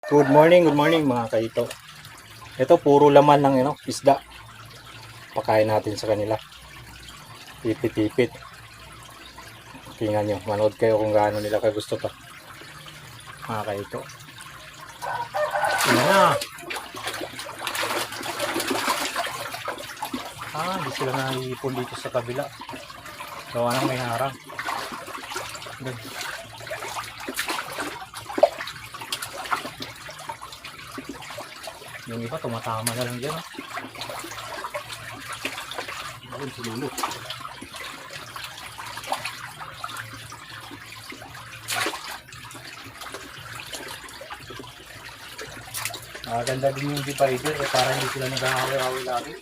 Good morning mga kaito. Ito puro laman ng isda. Pakain natin sa kanila. Pipit-pipit. Tingnan nyo, manood kayo kung gaano nila kagusto to. Mga kaito. Tingnan na. Hindi sila naiipon dito sa kabila. Gawa nang may harang. Yung iba tumatama na lang dyan. Ayun si Lulu. Ganda din yung divider para hindi sila nag-ahawi-hawi lagi.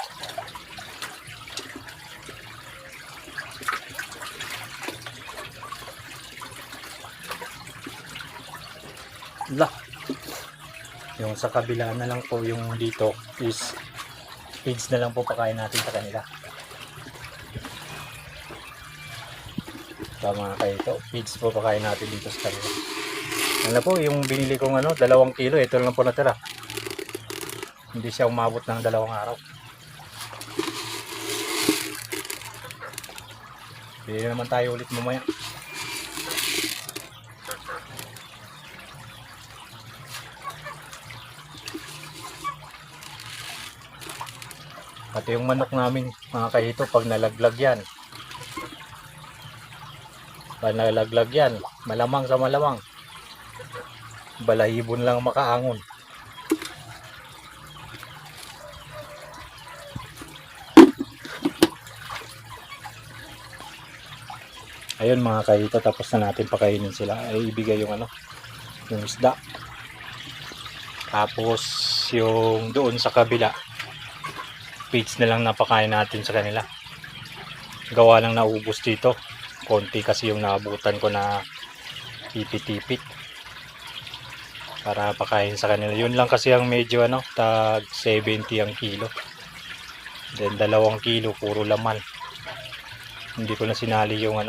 Lah. Yung sa kabila na lang po, yung dito is feeds na lang po pakain natin sa kanila. Tama kayo ito, feeds po pakain natin dito sa kanila. Ano po, yung binili kong 2 kilo, ito lang po natira. Hindi siya umabot ng 2 araw. Bili naman tayo ulit mamaya. Pati yung manok namin mga kahito, pag nalaglag yan, malamang sa malamang, balahibon lang makaangon. Ayun mga kahito, tapos na natin pakainin sila. Ay ibigay yung yung isda. Tapos yung doon sa kabila, feeds na lang napakain natin sa kanila. Gawa lang naubos dito. Konti kasi yung naabutan ko na tipit-tipit para pakain sa kanila. Yun lang kasi ang medyo tag 70 ang kilo. Then 2 kilo puro laman. Hindi ko na sinali yung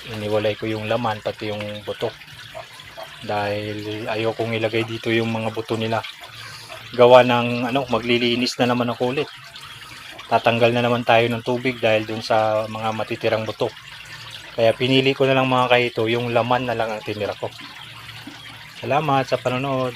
iniwalay ko yung laman pati yung buto. Dahil ayokong ilagay dito yung mga buto nila. Gawa ng maglilinis na naman ako ulit. Tatanggal na naman tayo ng tubig dahil dun sa mga matitirang buto. Kaya pinili ko na lang mga kahito, yung laman na lang ang tinira ko. Salamat sa panonood.